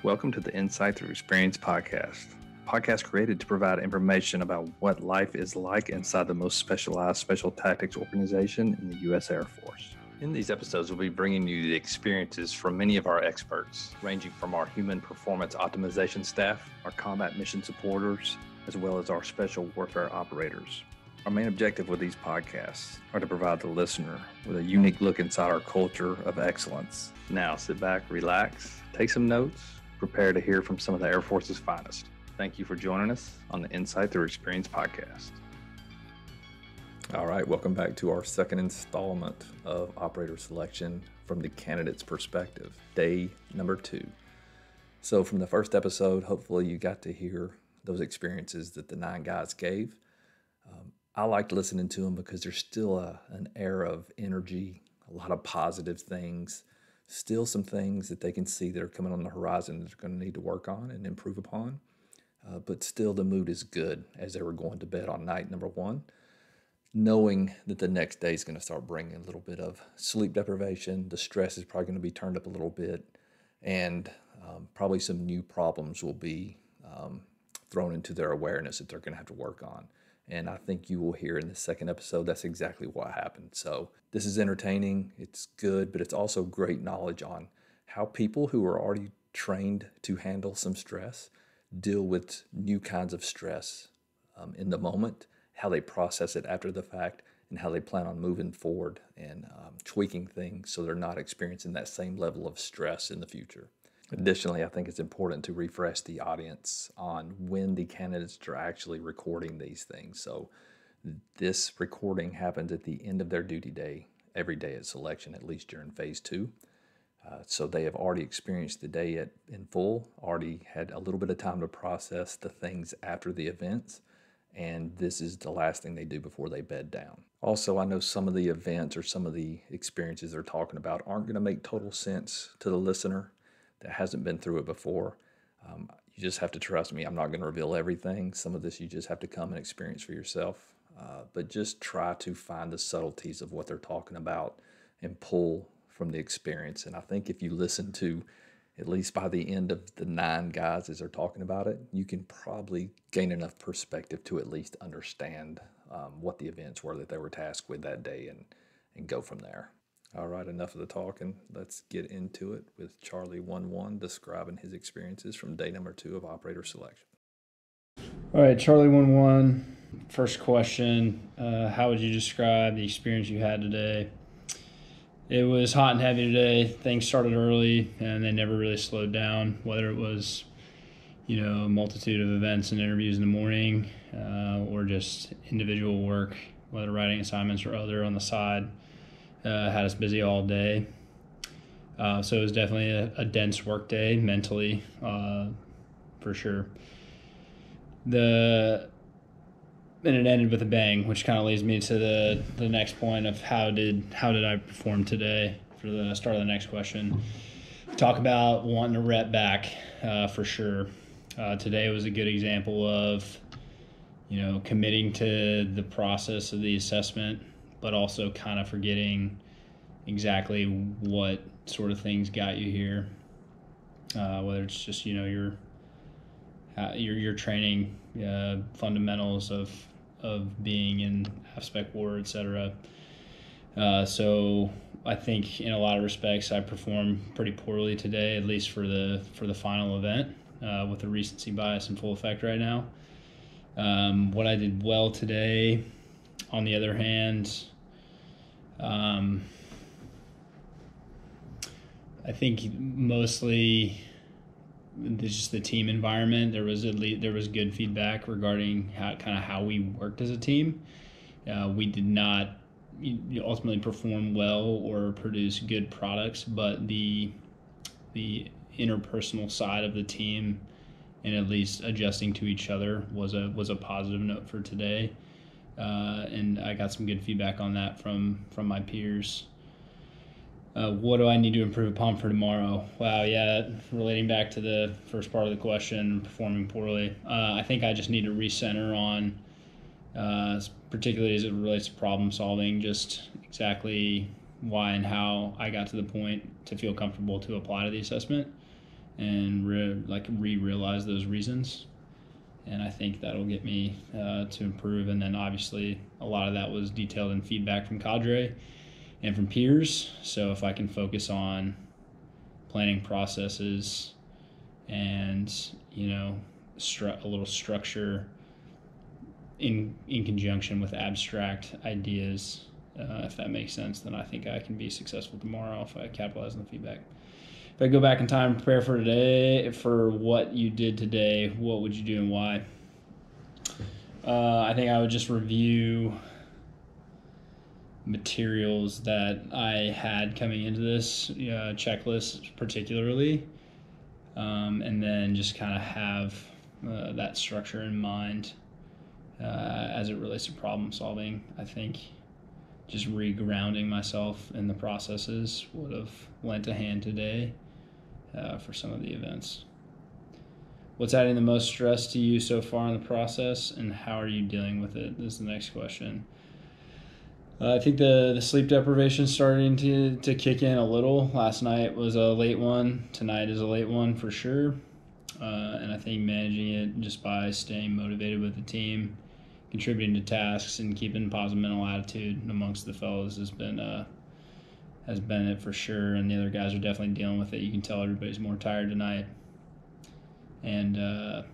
Welcome to the Insight Thru Experience Podcast. Podcast created to provide information about what life is like inside the most specialized special tactics organization in the U.S. Air Force. In these episodes, we'll be bringing you the experiences from many of our experts, ranging from our human performance optimization staff, our combat mission supporters, as well as our special warfare operators. Our main objective with these podcasts are to provide the listener with a unique look inside our culture of excellence. Now, sit back, relax, take some notes, prepare to hear from some of the Air Force's finest. Thank you for joining us on the Insight Thru Experience Podcast. All right, welcome back to our second installment of operator selection from the candidate's perspective, day number 2. So from the first episode, hopefully you got to hear those experiences that the 9 guys gave. I liked listening to them because there's still an air of energy, a lot of positive things, still some things that they can see that are coming on the horizon that they're going to need to work on and improve upon. But still the mood is good as they were going to bed on night number 1, knowing that the next day is going to start bringing a little bit of sleep deprivation. The stress is probably going to be turned up a little bit, and probably some new problems will be thrown into their awareness that they're going to have to work on. And I think you will hear in the second episode that's exactly what happened. So this is entertaining, it's good, but it's also great knowledge on how people who are already trained to handle some stress deal with new kinds of stress in the moment, how they process it after the fact, and how they plan on moving forward and tweaking things so they're not experiencing that same level of stress in the future. Additionally, I think it's important to refresh the audience on when the candidates are actually recording these things. So this recording happens at the end of their duty day, every day at selection, at least during phase 2. So they have already experienced the day in full, already had a little bit of time to process the things after the events, and this is the last thing they do before they bed down. Also, I know some of the events or some of the experiences they're talking about aren't going to make total sense to the listener that hasn't been through it before. You just have to trust me. I'm not going to reveal everything. Some of this you just have to come and experience for yourself. But just try to find the subtleties of what they're talking about and pull from the experience. And I think if you listen to, at least by the end of the 9 guys as they're talking about it, you can probably gain enough perspective to at least understand what the events were that they were tasked with that day and go from there. All right, enough of the talking. Let's get into it with Charlie 11 describing his experiences from day number 2 of operator selection. All right, Charlie 11, first question. How would you describe the experience you had today? It was hot and heavy today. Things started early, and they never really slowed down, whether it was, a multitude of events and interviews in the morning or just individual work, whether writing assignments or other on the side. Had us busy all day. So it was definitely a dense work day mentally, for sure. And it ended with a bang, which kind of leads me to the next point of how did I perform today for the start of the next question. Talk about wanting to rep back, for sure. Today was a good example of, committing to the process of the assessment, but also kind of forgetting exactly what sort of things got you here, whether it's just your training, fundamentals of being in aspect war, etc. So I think in a lot of respects I performed pretty poorly today, at least for the final event, with the recency bias in full effect right now. What I did well today, on the other hand, I think mostly just the team environment. There was good feedback regarding how we worked as a team. We did not ultimately perform well or produce good products, but the interpersonal side of the team and at least adjusting to each other was a positive note for today. And I got some good feedback on that from my peers. What do I need to improve upon for tomorrow? Wow, yeah, relating back to the first part of the question, performing poorly. I think I just need to recenter on, particularly as it relates to problem solving, just exactly why and how I got to the point to feel comfortable to apply to the assessment. and re-realize those reasons. And I think that'll get me to improve. And then obviously a lot of that was detailed in feedback from cadre and from peers. So if I can focus on planning processes and, a little structure in conjunction with abstract ideas, if that makes sense, then I think I can be successful tomorrow if I capitalize on the feedback. If I go back in time and prepare for today, for what you did today, what would you do and why? I think I would just review materials that I had coming into this checklist particularly, and then just kind of have that structure in mind as it relates to problem solving. I think just re-grounding myself in the processes would have lent a hand today for some of the events. What's adding the most stress to you so far in the process, and how are you dealing with it? This is the next question. I think the sleep deprivation is starting to kick in a little. Last night was a late one. Tonight is a late one for sure. And I think managing it just by staying motivated with the team, contributing to tasks, and keeping a positive mental attitude amongst the fellows has been it for sure. And the other guys are definitely dealing with it. You can tell everybody's more tired tonight. And the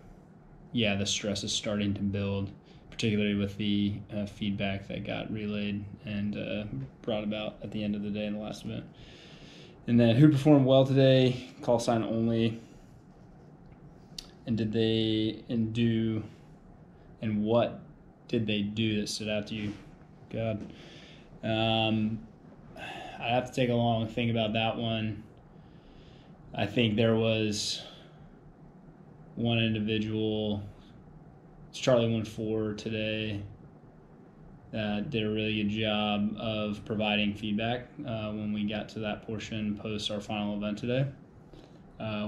stress is starting to build, particularly with the feedback that got relayed and brought about at the end of the day in the last event. And then who performed well today? Call sign only. And what did they do that stood out to you? God. I have to take a long think about that one. I think there was one individual, it's Charlie 1-4 today, that did a really good job of providing feedback when we got to that portion post our final event today.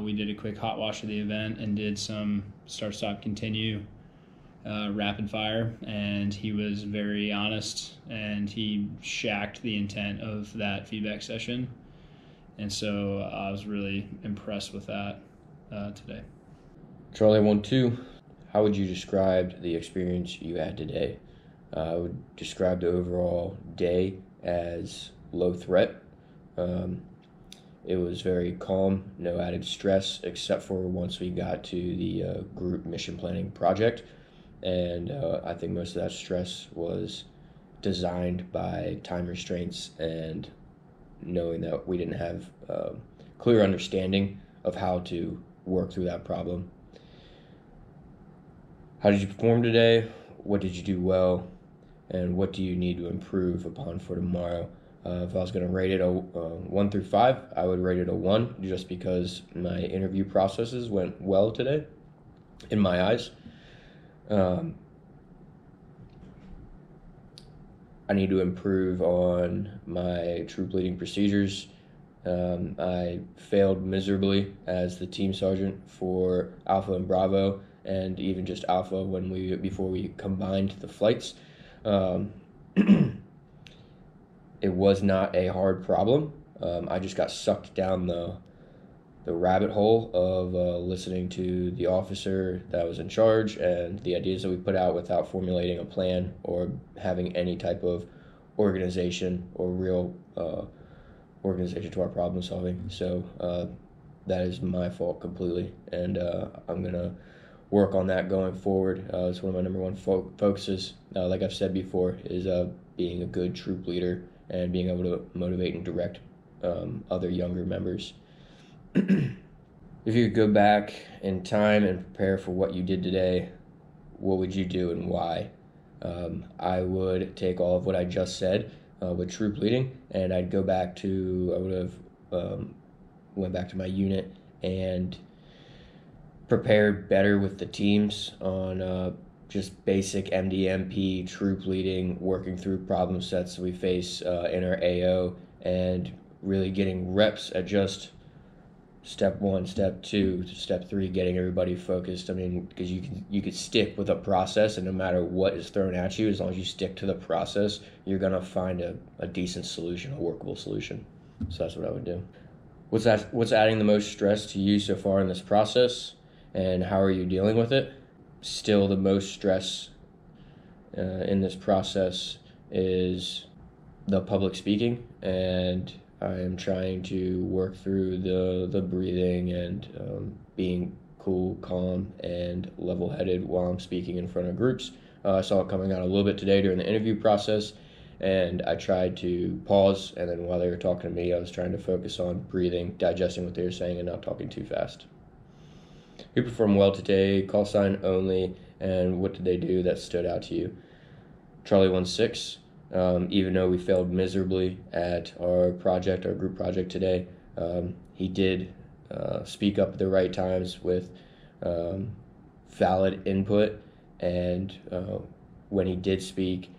We did a quick hot wash of the event and did some start, stop, continue rapid fire, and he was very honest and he shacked the intent of that feedback session. And so I was really impressed with that today. Charlie 1-2, how would you describe the experience you had today? I would describe the overall day as low threat. It was very calm, no added stress, except for once we got to the group mission planning project. And I think most of that stress was designed by time restraints and knowing that we didn't have clear understanding of how to work through that problem. How did you perform today? What did you do well? And what do you need to improve upon for tomorrow? If I was going to rate it a 1 through 5, I would rate it a 1 just because my interview processes went well today, in my eyes. I need to improve on my troop leading procedures. I failed miserably as the team sergeant for Alpha and Bravo, and even just Alpha before we combined the flights. It was not a hard problem. I just got sucked down the rabbit hole of listening to the officer that was in charge and the ideas that we put out without formulating a plan or having any type of organization or real organization to our problem solving. So that is my fault completely, and I'm going to work on that going forward. It's one of my number one focuses, like I've said before, is being a good troop leader and being able to motivate and direct other younger members. If you could go back in time and prepare for what you did today, what would you do and why? I would take all of what I just said with troop leading, and I'd go back to, I would have went back to my unit and prepared better with the teams on just basic MDMP, troop leading, working through problem sets that we face in our AO, and really getting reps at just step 1, step 2, step 3, getting everybody focused. I mean, because you could stick with a process, and no matter what is thrown at you, as long as you stick to the process, you're going to find a decent solution, a workable solution. So that's what I would do. What's adding the most stress to you so far in this process, and how are you dealing with it? Still, the most stress in this process is the public speaking, and I am trying to work through the breathing and being cool, calm, and level-headed while I'm speaking in front of groups. I saw it coming out a little bit today during the interview process, and I tried to pause, and then while they were talking to me, I was trying to focus on breathing, digesting what they were saying, and not talking too fast. Who performed well today? Call sign only, and what did they do that stood out to you? Charlie won 6. Even though we failed miserably at our group project today, he did speak up at the right times with valid input, and when he did speak,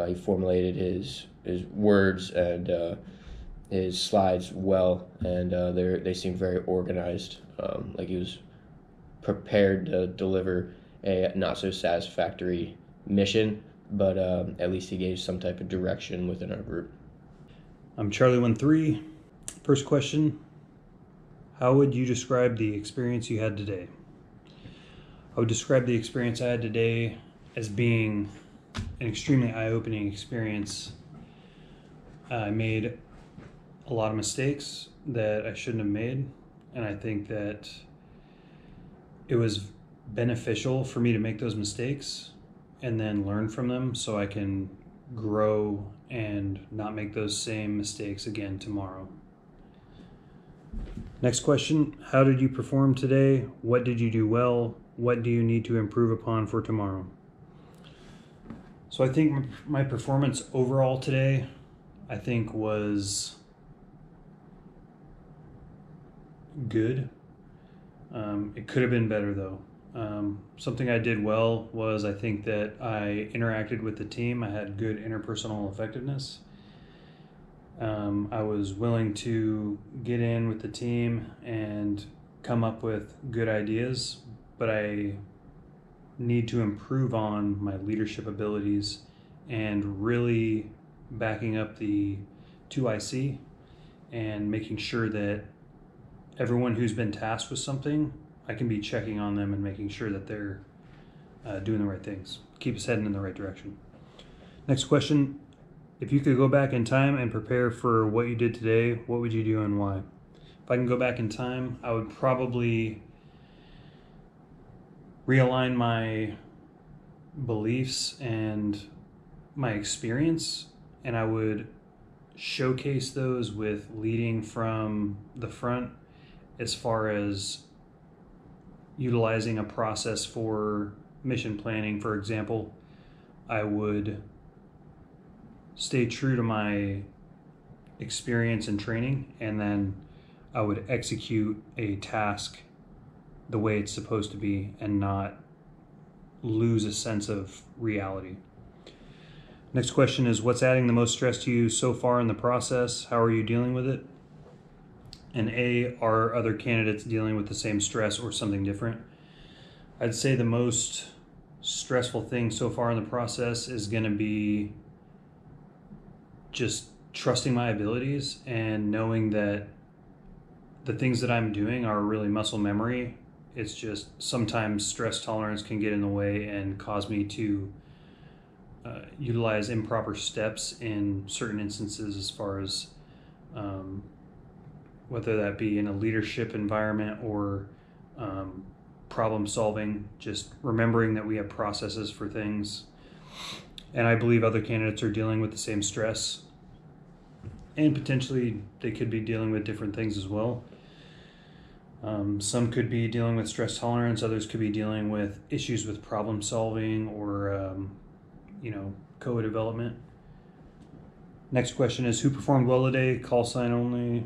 he formulated his words and his slides well, and they seemed very organized, like he was prepared to deliver a not so satisfactory mission, but at least he gave some type of direction within our group. I'm Charlie 13. First question, how would you describe the experience you had today? I would describe the experience I had today as being an extremely eye-opening experience. I made a lot of mistakes that I shouldn't have made, and I think that it was beneficial for me to make those mistakes and then learn from them so I can grow and not make those same mistakes again tomorrow. Next question, how did you perform today? What did you do well? What do you need to improve upon for tomorrow? So I think my performance overall today, I think, was good. It could have been better though. Something I did well was I think that I interacted with the team. I had good interpersonal effectiveness. I was willing to get in with the team and come up with good ideas, but I need to improve on my leadership abilities and really backing up the 2IC and making sure that everyone who's been tasked with something, I can be checking on them and making sure that they're doing the right things. Keep us heading in the right direction. Next question, if you could go back in time and prepare for what you did today, what would you do and why? If I can go back in time, I would probably realign my beliefs and my experience, and I would showcase those with leading from the front as far as utilizing a process for mission planning. For example, I would stay true to my experience and training, and then I would execute a task the way it's supposed to be and not lose a sense of reality. Next question is, what's adding the most stress to you so far in the process? How are you dealing with it? And A, are other candidates dealing with the same stress or something different? I'd say the most stressful thing so far in the process is going to be just trusting my abilities and knowing that the things that I'm doing are really muscle memory. It's just sometimes stress tolerance can get in the way and cause me to utilize improper steps in certain instances, as far as whether that be in a leadership environment or problem solving, just remembering that we have processes for things. And I believe other candidates are dealing with the same stress, and potentially they could be dealing with different things as well. Some could be dealing with stress tolerance, others could be dealing with issues with problem solving or co-development. Next question is, who performed well today? Call sign only.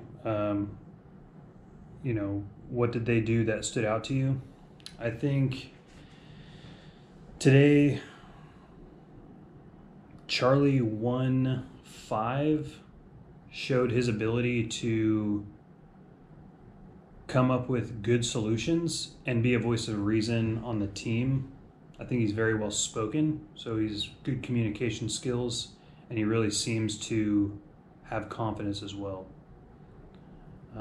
What did they do that stood out to you? I think today Charlie 1-5 showed his ability to come up with good solutions and be a voice of reason on the team. I think he's very well spoken, so he's good communication skills, and he really seems to have confidence as well.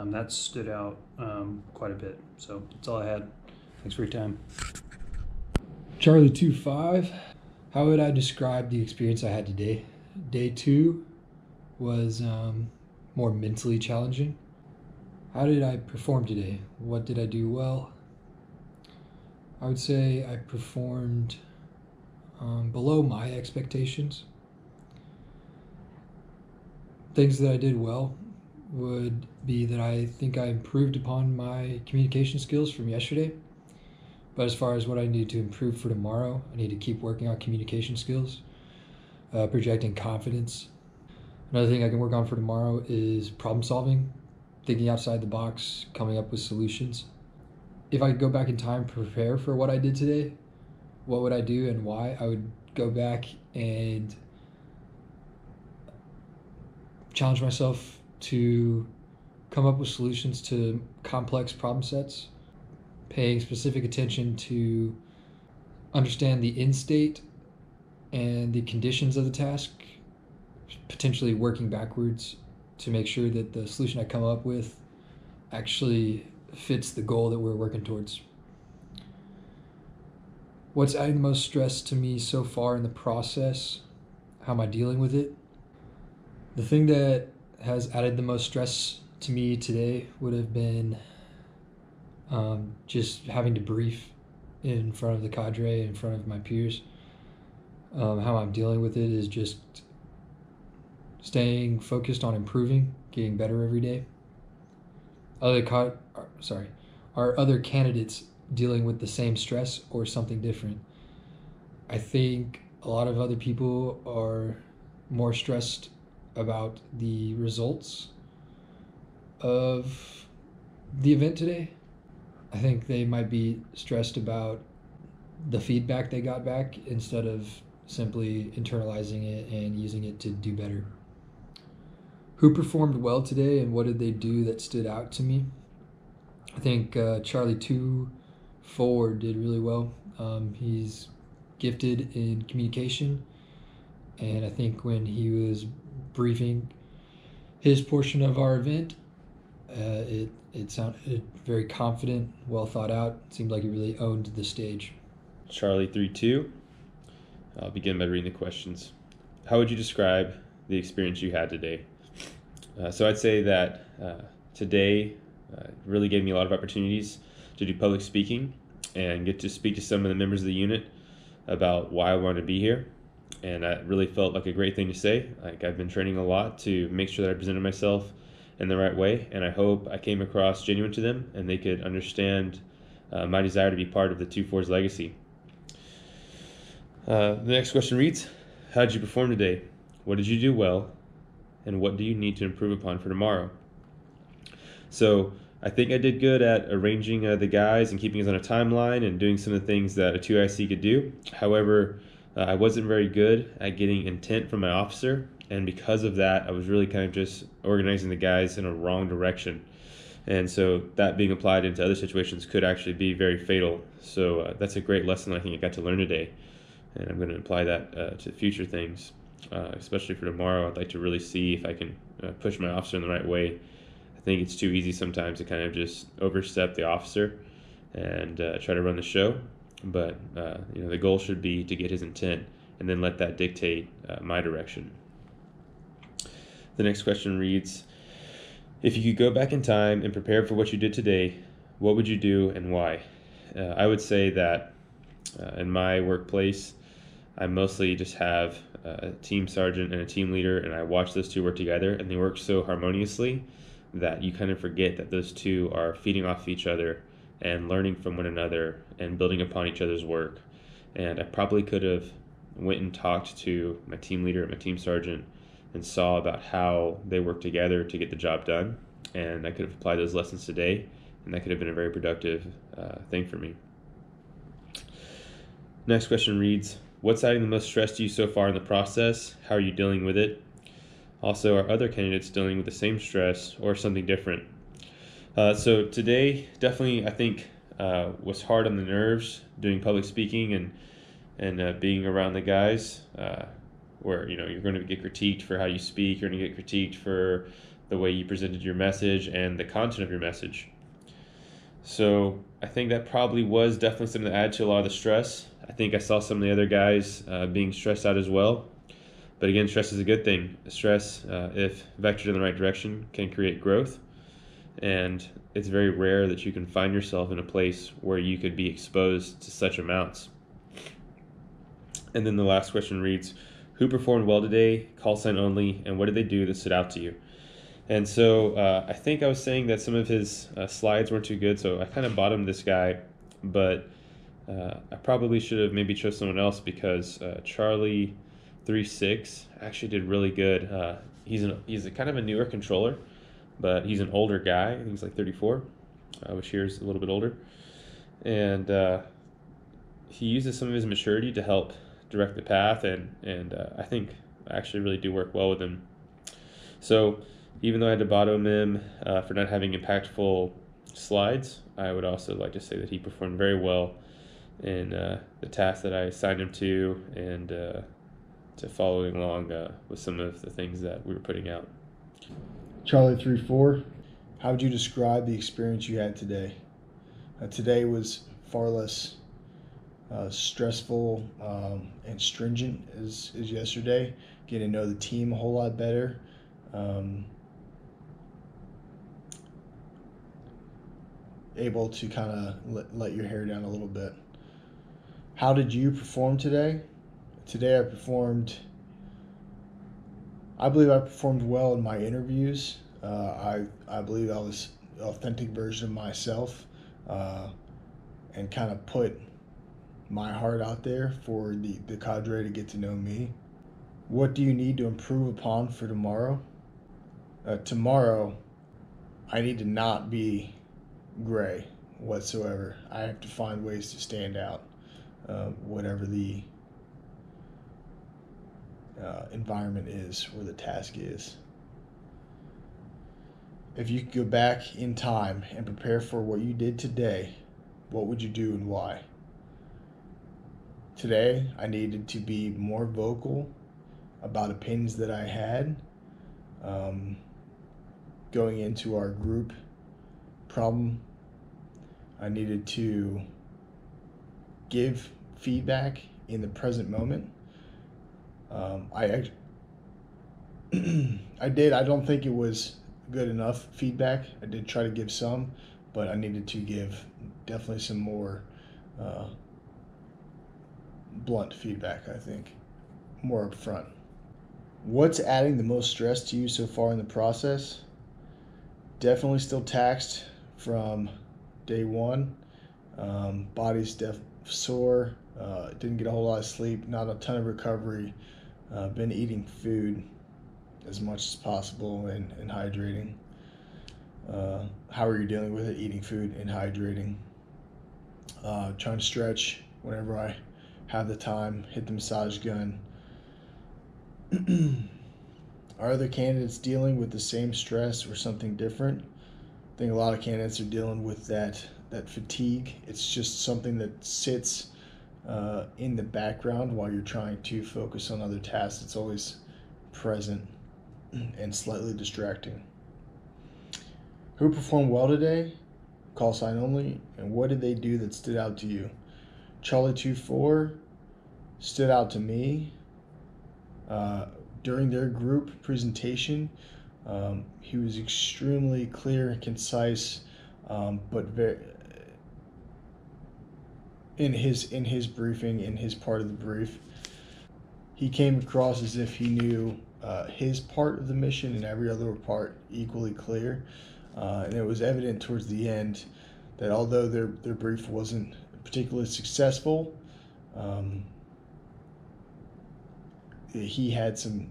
That stood out quite a bit. So that's all I had. Thanks for your time. Charlie 2-5. How would I describe the experience I had today? Day 2 was more mentally challenging. How did I perform today? What did I do well? I would say I performed below my expectations. Things that I did well would be that I think I improved upon my communication skills from yesterday. But as far as what I need to improve for tomorrow, I need to keep working on communication skills, projecting confidence. Another thing I can work on for tomorrow is problem solving, thinking outside the box, coming up with solutions. If I could go back in time to prepare for what I did today, what would I do and why? I would go back and challenge myself to come up with solutions to complex problem sets, paying specific attention to understand the end state and the conditions of the task, potentially working backwards to make sure that the solution I come up with actually fits the goal that we're working towards. What's adding the most stress to me so far in the process? How am I dealing with it? The thing that has added the most stress to me today would have been just having to brief in front of the cadre, in front of my peers. How I'm dealing with it is just staying focused on improving, getting better every day. Are other candidates dealing with the same stress or something different? I think a lot of other people are more stressed about the results of the event today. I think they might be stressed about the feedback they got back instead of simply internalizing it and using it to do better. Who performed well today and what did they do that stood out to me? I think Charlie 2-4 did really well. He's gifted in communication, and I think when he was briefing his portion of our event, it sounded very confident, well thought out. It seemed like he really owned the stage. Charlie 3-2. I'll begin by reading the questions. How would you describe the experience you had today? So I'd say that today really gave me a lot of opportunities to do public speaking and get to speak to some of the members of the unit about why I wanted to be here. And that really felt like a great thing to say. Like, I've been training a lot to make sure that I presented myself in the right way, and I hope I came across genuine to them and they could understand my desire to be part of the 2-4's legacy. The next question reads, how did you perform today? What did you do well? And what do you need to improve upon for tomorrow? So I think I did good at arranging the guys and keeping us on a timeline and doing some of the things that a 2IC could do. However, I wasn't very good at getting intent from my officer, and because of that, I was really kind of just organizing the guys in a wrong direction. And so that being applied into other situations could actually be very fatal. So that's a great lesson I think I got to learn today, and I'm going to apply that to future things, especially for tomorrow. I'd like to really see if I can push my officer in the right way. I think it's too easy sometimes to kind of just overstep the officer and try to run the show. But the goal should be to get his intent and then let that dictate my direction. The next question reads, if you could go back in time and prepare for what you did today, what would you do and why? I would say that in my workplace, I mostly just have a team sergeant and a team leader, and I watch those two work together, and they work so harmoniously that you kind of forget that those two are feeding off each other and learning from one another and building upon each other's work. And I probably could have went and talked to my team leader and my team sergeant and saw about how they work together to get the job done. And I could have applied those lessons today, and that could have been a very productive thing for me. Next question reads, what's adding the most stress to you so far in the process? How are you dealing with it? Also, are other candidates dealing with the same stress or something different? So today, definitely, I think, was hard on the nerves doing public speaking and being around the guys, where you're going to get critiqued for how you speak, you're going to get critiqued for the way you presented your message, and the content of your message. So I think that probably was definitely something that added to a lot of the stress. I think I saw some of the other guys being stressed out as well. But again, stress is a good thing. Stress, if vectored in the right direction, can create growth. And it's very rare that you can find yourself in a place where you could be exposed to such amounts. And then the last question reads, who performed well today, call sign only, and what did they do that stood out to you? And so I think I was saying that some of his slides weren't too good, so I kind of bottomed this guy, but I probably should have maybe chose someone else because Charlie 3.6 actually did really good. He's a kind of a newer controller, but he's an older guy. I think he's like 34, which here is a little bit older. And he uses some of his maturity to help direct the path, and I think I actually really do work well with him. So even though I had to bottom him for not having impactful slides, I would also like to say that he performed very well in the task that I assigned him to, and to following along with some of the things that we were putting out. Charlie 3.4, how would you describe the experience you had today? Today was far less stressful and stringent as yesterday. Getting to know the team a whole lot better. Able to kind of let your hair down a little bit. How did you perform today? Today I believe I performed well in my interviews. I believe I was an authentic version of myself, and kind of put my heart out there for the cadre to get to know me. What do you need to improve upon for tomorrow? Tomorrow, I need to not be gray whatsoever. I have to find ways to stand out, whatever the environment is or the task is. If you could go back in time and prepare for what you did today, what would you do and why? Today, I needed to be more vocal about opinions that I had going into our group problem. I needed to give feedback in the present moment. I did. I don't think it was good enough feedback. I did try to give some, but I needed to give definitely some more blunt feedback, I think, more upfront. What's adding the most stress to you so far in the process? Definitely still taxed from day one. Body's sore. Didn't get a whole lot of sleep. Not a ton of recovery. Been eating food as much as possible and hydrating. How are you dealing with it? Eating food and hydrating. Trying to stretch whenever I have the time. Hit the massage gun. Are other candidates dealing with the same stress or something different? I think a lot of candidates are dealing with that fatigue. It's just something that sits in the background while you're trying to focus on other tasks. It's always present and slightly distracting. Who performed well today? Call sign only. And what did they do that stood out to you? Charlie 2.4 stood out to me. During their group presentation, he was extremely clear and concise, but very in his briefing, in his part of the brief, he came across as if he knew his part of the mission and every other part equally clear, and it was evident towards the end that although their brief wasn't particularly successful, he had some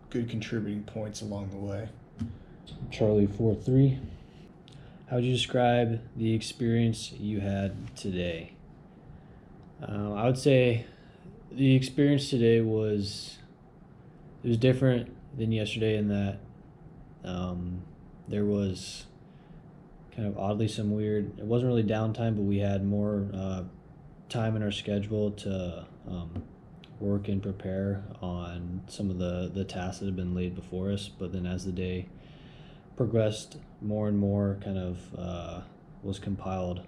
good contributing points along the way. Charlie 4.3, how would you describe the experience you had today? I would say the experience today was different than yesterday in that there was kind of oddly some weird, it wasn't really downtime, but we had more time in our schedule to work and prepare on some of the tasks that have been laid before us. But then as the day progressed more and more, kind of was compiled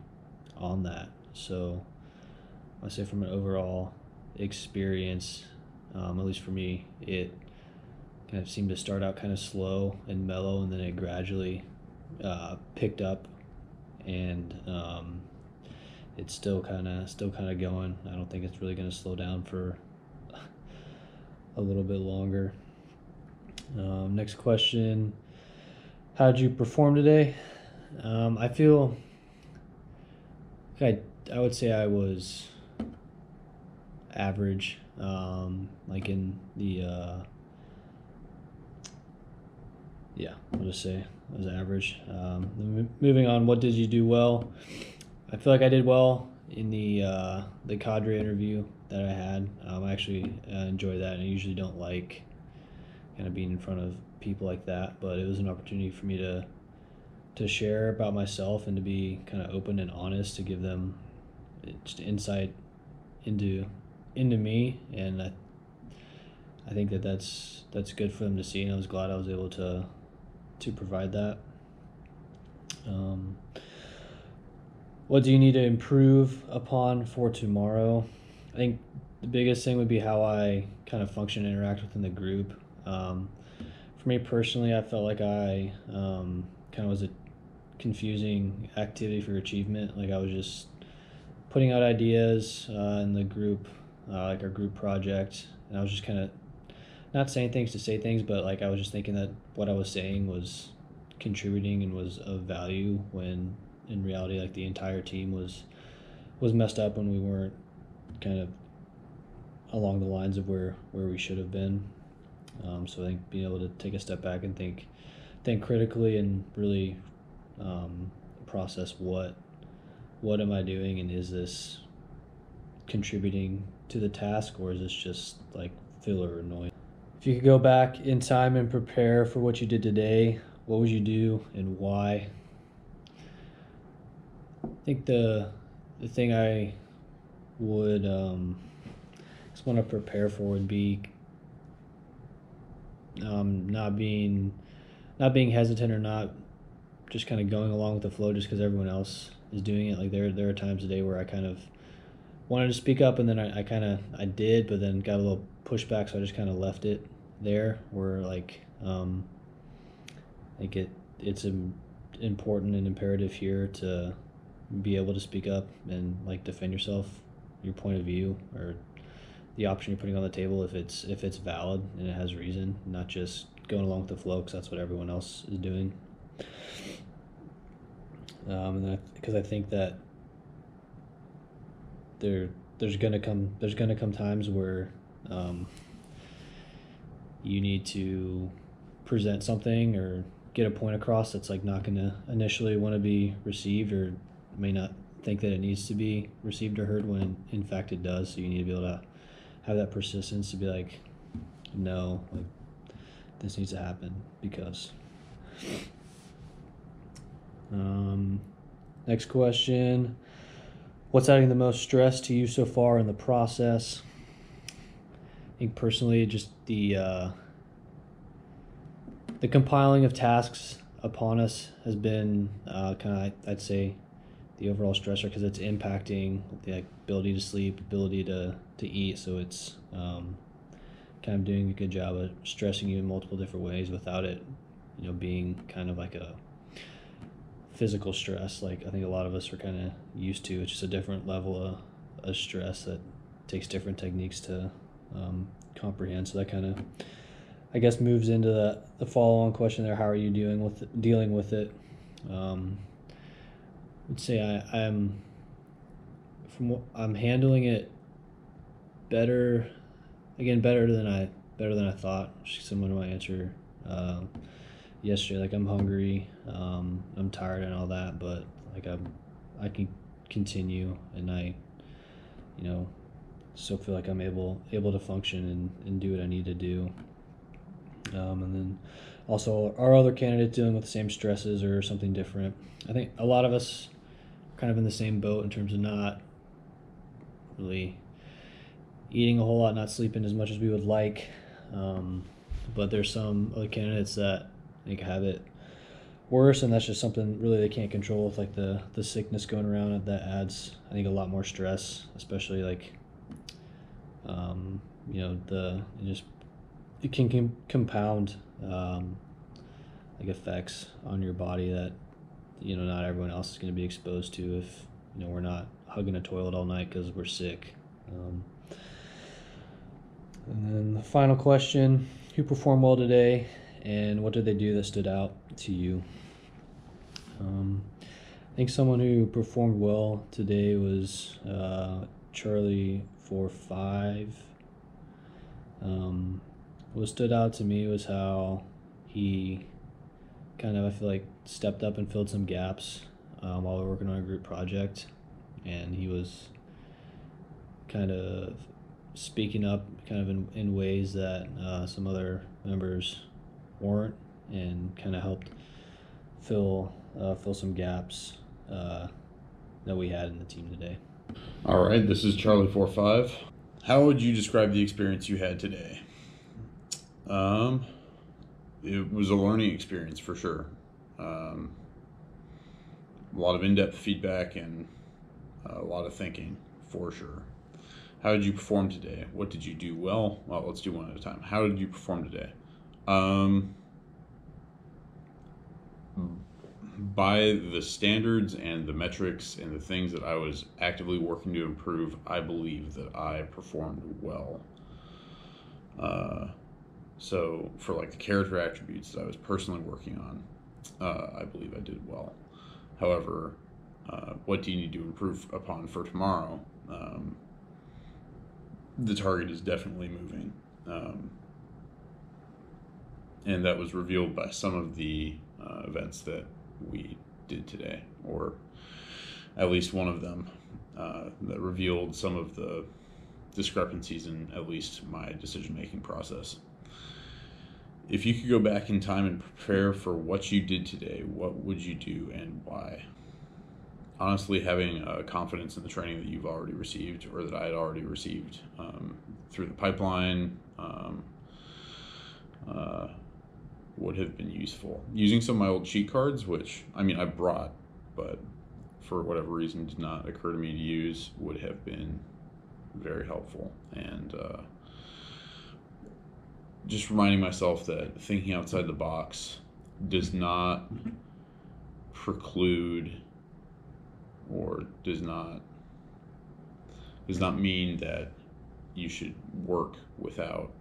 on that. So I say from an overall experience, at least for me, it kind of seemed to start out kind of slow and mellow, and then it gradually picked up, and it's still kind of going. I don't think it's really going to slow down for a little bit longer. Next question: how did you perform today? I feel I would say I was average, like in the I'll just say I was average. Moving on, what did you do well? I feel like I did well in the cadre interview that I had. I actually enjoyed that, and I usually don't like kind of being in front of people like that, but it was an opportunity for me to share about myself and to be kind of open and honest, to give them just insight into me, and I think that's good for them to see, and I was glad I was able to provide that. What do you need to improve upon for tomorrow? I think the biggest thing would be how I kind of function and interact within the group. For me personally, I felt like I kind of was a confusing activity for achievement. Like I was just putting out ideas in the group, like our group project, and I was just kind of not saying things to say things, but like I was just thinking that what I was saying was contributing and was of value, when in reality, like the entire team was messed up when we weren't kind of along the lines of where we should have been. So I think being able to take a step back and think critically and really process what am I doing, and is this contributing to the task, or is this just like filler or noise? If you could go back in time and prepare for what you did today, what would you do and why? I think the thing I would just want to prepare for would be not being hesitant, or not just kind of going along with the flow just because everyone else is doing it. Like there are times today where I kind of wanted to speak up, and then I did, but then got a little pushback, so I just kind of left it there. Where like I think it's important and imperative here to be able to speak up and like defend yourself, your point of view, or the option you're putting on the table, if it's valid and it has reason, not just going along with the flow because that's what everyone else is doing. And because I think that there's gonna come times where you need to present something or get a point across that's like not gonna initially want to be received, or may not think that it needs to be received or heard, when in fact it does. So you need to be able to have that persistence to be like, no, like this needs to happen because. Next question: what's adding the most stress to you so far in the process? I think personally, just the compiling of tasks upon us has been kind of, I'd say, the overall stressor, because it's impacting the ability to sleep, ability to eat. So it's kind of doing a good job of stressing you in multiple different ways without it, being kind of like a physical stress. Like I think a lot of us are kind of used to. It's just a different level of stress that takes different techniques to comprehend. So that kind of, I guess, moves into the follow-on question there. How are you dealing with it? I'd say I'm handling it better. Again, better than I thought. Similar to my answer yesterday. Like I'm hungry, I'm tired and all that, but like I can continue, and I, still feel like I'm able to function and do what I need to do. And then also, are other candidates dealing with the same stresses or something different? I think a lot of us are kind of in the same boat in terms of not really eating a whole lot, not sleeping as much as we would like. But there's some other candidates that I think have it worse, and that's just something really they can't control with like the sickness going around. That adds, I think, a lot more stress, especially like it can compound like effects on your body that not everyone else is going to be exposed to if we're not hugging a toilet all night because we're sick. And then the final question: who performed well today, and what did they do that stood out to you? I think someone who performed well today was Charlie 4-5. What stood out to me was how he kind of, I feel like, stepped up and filled some gaps while we were working on a group project, and he was kind of speaking up kind of in ways that some other members weren't, and kind of helped fill some gaps that we had in the team today. All right, this is Charlie 4-5. How would you describe the experience you had today? It was a learning experience for sure. A lot of in-depth feedback and a lot of thinking for sure. How did you perform today? What did you do well? Well, let's do one at a time. How did you perform today? By the standards and the metrics and the things that I was actively working to improve, I believe that I performed well. So for like the character attributes that I was personally working on, I believe I did well. However, what do you need to improve upon for tomorrow? The target is definitely moving. And that was revealed by some of the events that we did today, or at least one of them that revealed some of the discrepancies in at least my decision-making process. If you could go back in time and prepare for what you did today, what would you do and why? Honestly, having confidence in the training that you've already received, or that I had already received through the pipeline, would have been useful. Using some of my old cheat cards, which I brought, but for whatever reason did not occur to me to use, would have been very helpful. And just reminding myself that thinking outside the box does not preclude or does not mean that you should work without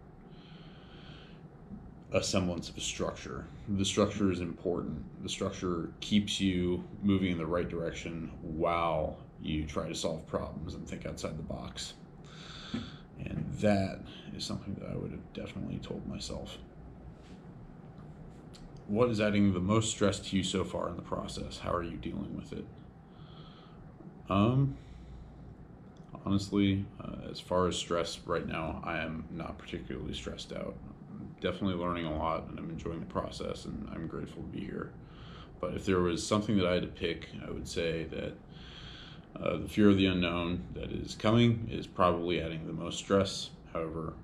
a semblance of a structure. The structure is important. The structure keeps you moving in the right direction while you try to solve problems and think outside the box. And that is something that I would have definitely told myself. What is adding the most stress to you so far in the process? How are you dealing with it? Honestly, as far as stress right now, I am not particularly stressed out. I'm definitely learning a lot, and I'm enjoying the process, and I'm grateful to be here. But if there was something that I had to pick, I would say that the fear of the unknown that is coming is probably adding the most stress. However,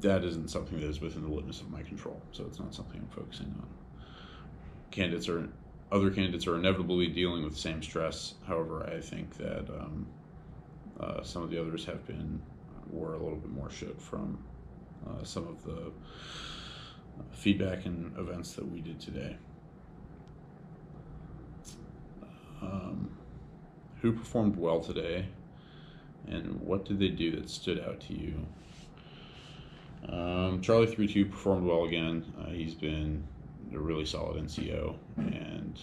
that isn't something that is within the limits of my control, so it's not something I'm focusing on. Other candidates are inevitably dealing with the same stress. However, I think that some of the others were a little bit more shook from some of the feedback and events that we did today. Who performed well today, and what did they do that stood out to you? Charlie 3-2 performed well again. He's been a really solid NCO and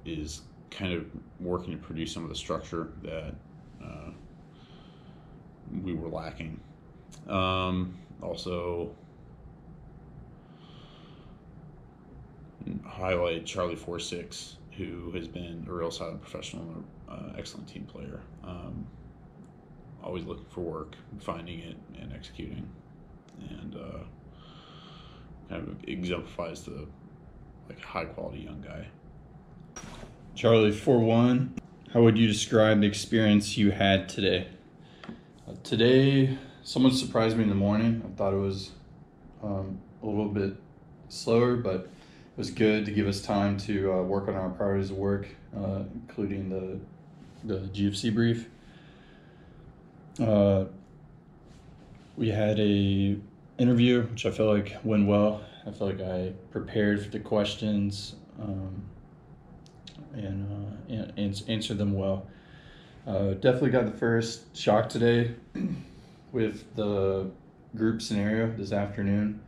is kind of working to produce some of the structure that we were lacking. Also highlight Charlie 4-6, who has been a real solid professional and excellent team player. Always looking for work, finding it, and executing, and kind of exemplifies the high quality young guy. Charlie 4-1, how would you describe the experience you had today? Today, someone surprised me in the morning. I thought it was a little bit slower, but it was good to give us time to work on our priorities of work, including the GFC brief. We had a interview, which I feel like went well. I feel like I prepared for the questions and answered them well. Definitely got the first shock today with the group scenario this afternoon.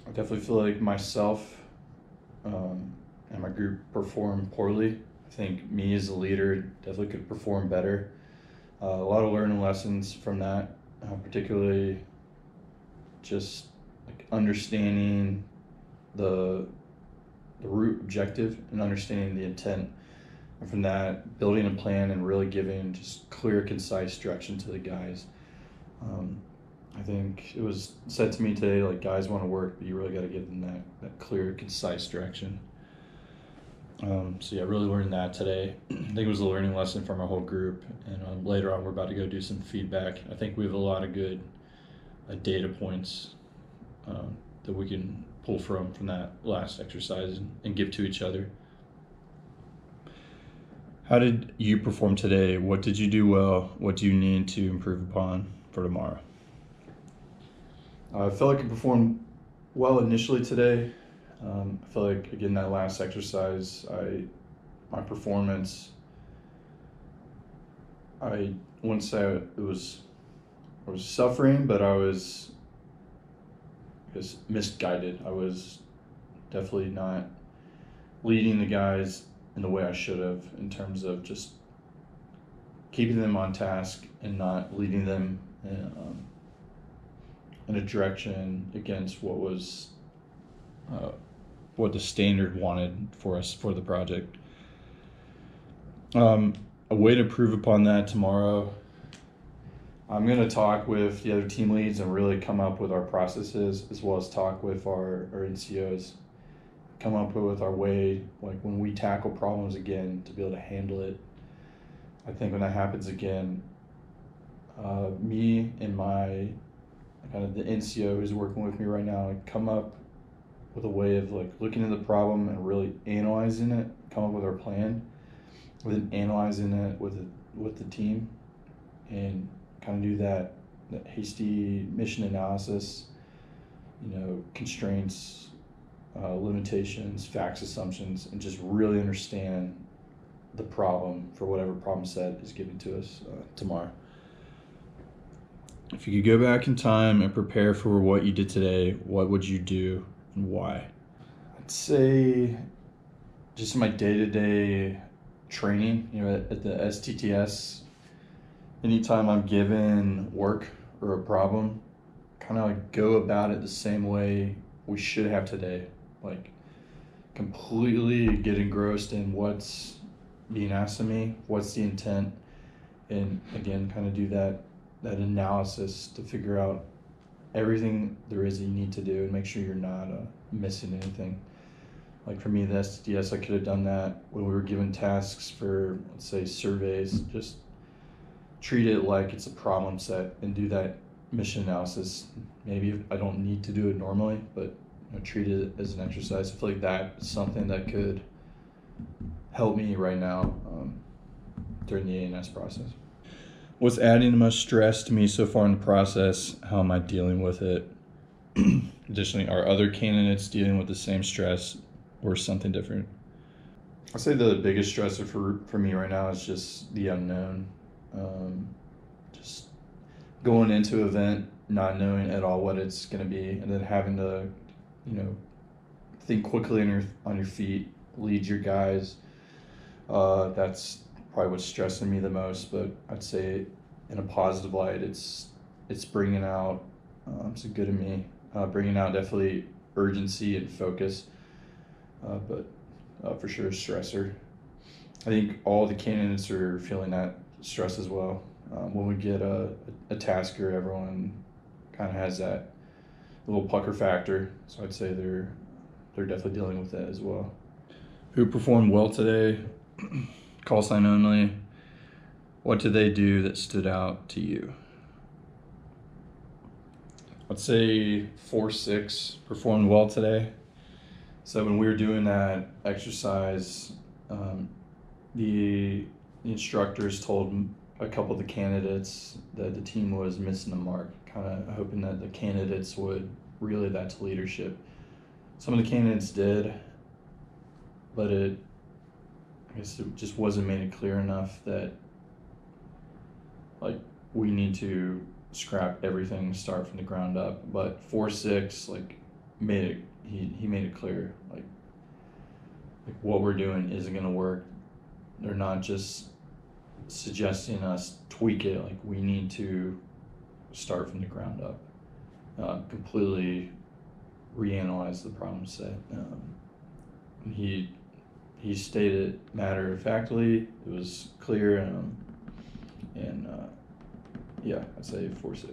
I definitely feel like myself and my group performed poorly. I think me as a leader definitely could perform better. A lot of learning lessons from that, particularly just like understanding the root objective and understanding the intent. And from that, building a plan and really giving just clear, concise direction to the guys. I think it was said to me today, like, guys want to work, but you really got to give them that clear, concise direction. So yeah, really learned that today. I think it was a learning lesson from our whole group. And later on, we're about to go do some feedback. I think we have a lot of good data points that we can pull from that last exercise and give to each other. How did you perform today? What did you do well? What do you need to improve upon for tomorrow? I felt like I performed well initially today. I feel like, again, that last exercise, my performance, I wouldn't say I was suffering, but I was misguided. I was definitely not leading the guys in the way I should have, in terms of just keeping them on task and not leading them in a direction against what was what the standard wanted for us for the project. A way to improve upon that tomorrow, I'm going to talk with the other team leads and really come up with our processes, as well as talk with our NCOs, come up with our way, like when we tackle problems again, to be able to handle it. I think when that happens again, me and my kind of the NCO who's working with me right now, come up with a way of like looking at the problem and really analyzing it, come up with our plan, then analyzing it with the team, and kind of do that hasty mission analysis, constraints, limitations, facts, assumptions, and just really understand the problem for whatever problem set is given to us tomorrow. If you could go back in time and prepare for what you did today, what would you do and why? I'd say just my day-to-day training, at the STTS, anytime I'm given work or a problem, kind of like go about it the same way we should have today. Like completely get engrossed in what's being asked of me, what's the intent, and again, kind of do that analysis to figure out everything there is that you need to do and make sure you're not missing anything. Like for me, the STTS, I could have done that when we were given tasks for, let's say, surveys. Just treat it like it's a problem set and do that mission analysis. Maybe I don't need to do it normally, but treat it as an exercise. I feel like that's something that could help me right now during the A&S process. What's adding the most stress to me so far in the process? How am I dealing with it? Additionally, are other candidates dealing with the same stress or something different? I'd say the biggest stressor for me right now is just the unknown. Just going into an event, not knowing at all what it's going to be, and then having to, think quickly on your feet, lead your guys. That's probably what's stressing me the most, but I'd say in a positive light, it's bringing out some good in me, bringing out definitely urgency and focus, but for sure a stressor. I think all the candidates are feeling that stress as well. When we get a tasker, everyone kind of has that little pucker factor, so I'd say they're definitely dealing with that as well. Who performed well today? Call sign only. What did they do that stood out to you? I'd say 4-6 performed well today. So when we were doing that exercise, the instructors told a couple of the candidates that the team was missing the mark, kind of hoping that the candidates would relay that to leadership. Some of the candidates did, but I guess it just wasn't made it clear enough that, like, we need to scrap everything, start from the ground up. But 4-6, like, he made it clear, like what we're doing isn't going to work. They're not just suggesting us tweak it, like, we need to start from the ground up, completely reanalyze the problem set. He stated matter of factly, it was clear, and yeah, I'd say 4-6.